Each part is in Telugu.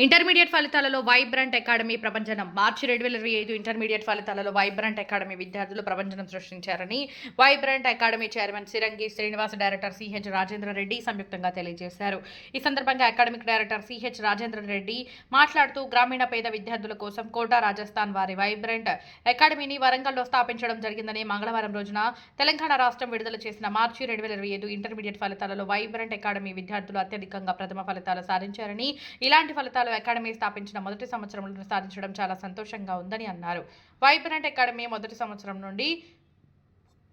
ఇంటర్మీడియట్ ఫలితాలలో వైబ్రెంట్ అకాడమీ ప్రభంజనం. మార్చి 2025 ఇంటర్మీడియట్ ఫలితాలలో వైబ్రెంట్ అకాడమీ విద్యార్థులు ప్రభంజనం సృష్టించారని vibrant academy chairman Sirangi Srinivas, director CH Rajendra Reddy సంయుక్తంగా తెలియజేశారు. ఈ సందర్భంగా academic director CH Rajendra Reddy మాట్లాడుతూ గ్రామీణ పేద విద్యార్థుల కోసం కోటా రాజస్థాన్ వారి వైబ్రెంట్ అకాడమీని వరంగల్లో స్థాపించడం జరిగిందని మంగళవారం రోజున తెలంగాణ రాష్ట్రం విడుదల చేసిన మార్చి 2025 ఇంటర్మీడియట్ ఫలితాలలో వైబ్రెంట్ అకాడమీ విద్యార్థులు అత్యధికంగా ప్రథమ ఫలితాలు సాధించారని, ఇలాంటి ఫలితాలు అకాడమీ స్థాపించిన మొదటి సంవత్సరంలో సాధించడం చాలా సంతోషంగా ఉందని అన్నారు. వైబ్రెంట్ అకాడమీ మొదటి సంవత్సరం నుండి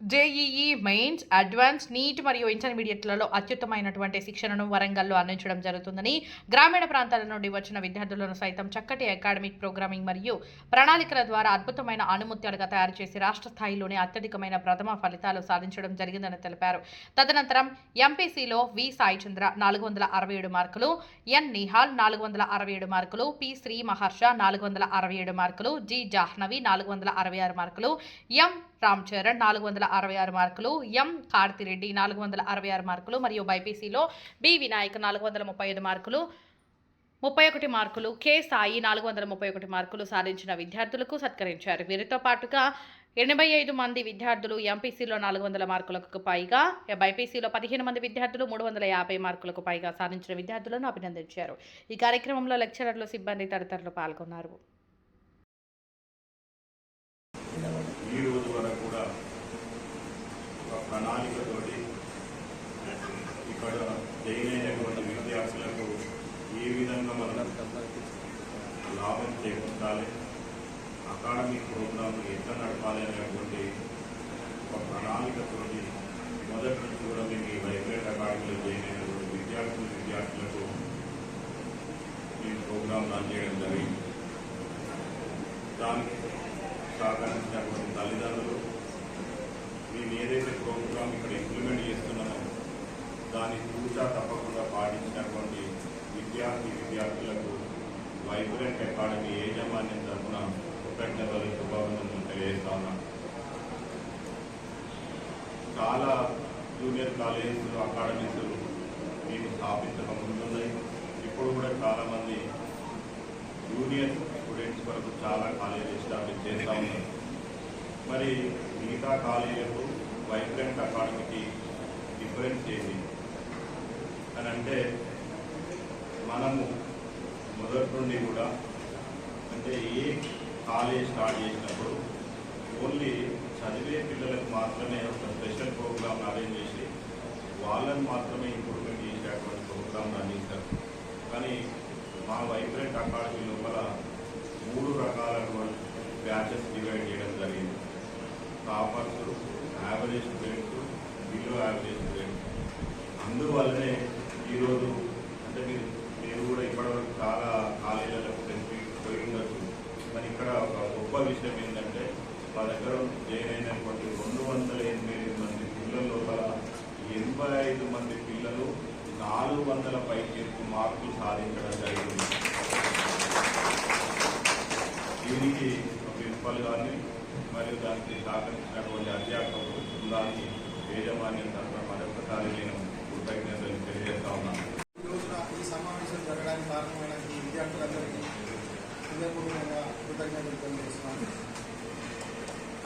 జేఈఈ మెయిన్స్, అడ్వాన్స్, నీట్ మరియు ఇంటర్మీడియట్లలో అత్యుత్తమైనటువంటి శిక్షణను వరంగల్లో అందించడం జరుగుతుందని, గ్రామీణ ప్రాంతాల నుండి వచ్చిన విద్యార్థులను సైతం చక్కటి అకాడమిక్ ప్రోగ్రామింగ్ మరియు ప్రణాళికల ద్వారా అద్భుతమైన ఆణిముత్యాలుగా తయారు చేసి రాష్ట్ర స్థాయిలోనే అత్యధికమైన ప్రథమ ఫలితాలు సాధించడం జరిగిందని తెలిపారు. తదనంతరం ఎంపీసీలో వి సాయిచంద్ర 467 మార్కులు, ఎన్ నిహాల్ 467 మార్కులు, పి శ్రీ మహర్ష 467 మార్కులు, జి జాహ్నవి 466 మార్కులు, ఎం రామ్ చరణ్ 466 మార్కులు, ఎం కార్తిరెడ్డి 466 మార్కులు మరియు బైపీసీలో బి వినాయక్ 435 మార్కులు 31 మార్కులు, కె సాయి 431 మార్కులు సాధించిన విద్యార్థులకు సత్కరించారు. వీరితో పాటుగా 85 మంది విద్యార్థులు ఎంపీసీలో 400 మార్కులకు పైగా, బైపీసీలో 15 మంది విద్యార్థులు 350 మార్కులకు పైగా సాధించిన విద్యార్థులను అభినందించారు. ఈ కార్యక్రమంలో లెక్చరర్లు, సిబ్బంది తదితరులు పాల్గొన్నారు. ఈ రోజు వరకు కూడా ఒక ప్రణాళికతోటి ఇక్కడ జైన్ అయినటువంటి విద్యార్థులకు ఏ విధంగా మనం లాభం చేకూర్చాలి, అకాడమిక్ ప్రోగ్రాంలు ఎట్లా నడపాలి అనేటువంటి ఒక ప్రణాళికతోటి మొదటి నుంచి కూడా మేము ఈ వైబ్రెంట్ అకాడమీలో జైన్ అయినటువంటి విద్యార్థులకు మేము ప్రోగ్రాం రన్ చేయడం జరిగింది. దానికి సహకరించినటువంటి తల్లిదండ్రులు, మేము ఏదైతే ప్రోగ్రాం ఇక్కడ ఇంప్లిమెంట్ చేస్తున్నామో దాన్ని చూసా తప్పకుండా పాటించినటువంటి విద్యార్థులకు వైబ్రెంట్ అకాడమీ యాజమాన్యం తరఫున కృతజ్ఞతలు, శుభాభినందనలు తెలియజేస్తా ఉన్నాం. చాలా జూనియర్ కాలేజీలు, అకాడమీస్ మేము స్థాపించక ముందున్నాయి. ఇప్పుడు కూడా చాలామంది జూనియర్ స్టూడెంట్స్ వరకు చాలా కాలేజీలు ఎస్టాబ్లిష్ చేస్తూ ఉన్నారు. మరి మిగతా కాలేజీలకు వైబ్రెంట్ అకాడమీకి డిఫరెన్స్ ఏంటి అని అంటే, మనము మొదటి నుండి కూడా అంటే ఏ కాలేజ్ స్టార్ట్ చేసినప్పుడు ఓన్లీ చదివే పిల్లలకు మాత్రమే ఒక స్పెషల్ ప్రోగ్రామ్ అరేంజ్ చేసి వాళ్ళని మాత్రమే ఇంప్రూవ్మెంట్ చేసేటువంటి ప్రోగ్రామ్ అందిస్తారు. కానీ మా వైబ్రెంట్ అకాడమీ లోపల 3 రకాల బ్యాచెస్ డివైడ్ చేయడం జరిగింది. Toppers, average students, below average students. అందువల్లనే ఈరోజు అంటే మీరు కూడా ఇప్పటివరకు చాలా కాలేజీలకు పోయి ఉండొచ్చు. మరి ఇక్కడ ఒక గొప్ప విషయం ఏంటంటే, మా దగ్గర జాయిన్ అయినటువంటి 288 మంది పిల్లల లోపల 85 మంది పిల్లలు 400 పైకి మార్కులు సాధించడం జరిగింది. దీనికి ప్రిన్సిపల్ గారిని మరియు దానికి సహకరించినటువంటి అధ్యాపకులు, బృందాన్ని, యాజమాన్యం తరఫున మరొకసారి నేను కృతజ్ఞతలు తెలియజేస్తా ఉన్నాను. ఈ రోజున ఈ సమావేశం జరగడానికి కారణమైన ఈ విద్యార్థులందరికీ హృదయపూర్వకంగా కృతజ్ఞతలు తెలియజేస్తున్నాను.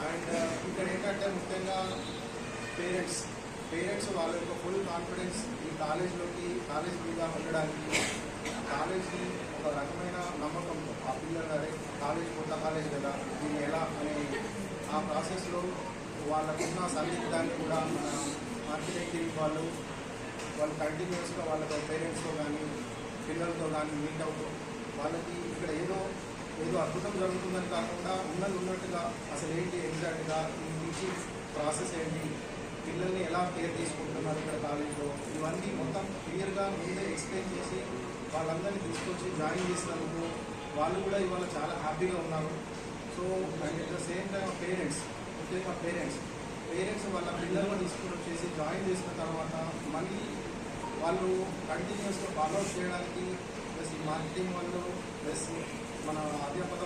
అండ్ ఇక్కడ ఏంటంటే ముఖ్యంగా పేరెంట్స్ వాళ్ళ యొక్క ఫుల్ కాన్ఫిడెన్స్ ఈ కాలేజ్ మీద ఉండడానికి, కాలేజ్ని ఒక రకమైన నమ్మకంతో ఆ పిల్లలు అదే కాలేజ్ కొత్త కాలేజ్ కదా దీన్ని ఎలా అనే ఆ ప్రాసెస్లో వాళ్ళకున్న సందిగ్ధాన్ని కూడా మన మార్కెటింగ్ టీం వాళ్ళు కంటిన్యూస్గా వాళ్ళతో పేరెంట్స్తో కానీ పిల్లలతో కానీ మీట్ అవుతూ వాళ్ళకి ఇక్కడ ఏదో అద్భుతం జరుగుతుందని కాకుండా ఉన్నట్టుగా అసలు ఏంటి ఎగ్జాక్ట్గా ఈ టీచింగ్ ప్రాసెస్ ఏంటి, పిల్లల్ని ఎలా కేర్ తీసుకుంటున్నారు ఇక్కడ కాలేజ్లో, ఇవన్నీ మొత్తం క్లియర్గా ముందే ఎక్స్ప్లెయిన్ చేసి వాళ్ళందరినీ తీసుకొచ్చి జాయిన్ చేసినందుకు వాళ్ళు కూడా ఇవాళ చాలా హ్యాపీగా ఉన్నారు. So and at the same time ముఖ్యంగా పేరెంట్స్ వాళ్ళ పిల్లలను తీసుకుని వచ్చేసి జాయిన్ చేసిన తర్వాత మళ్ళీ వాళ్ళు కంటిన్యూస్గా ఫాలో అప్ చేయడానికి ప్లస్ ఈ మార్కెటింగ్ వాళ్ళు ప్లస్ మన అధ్యాపక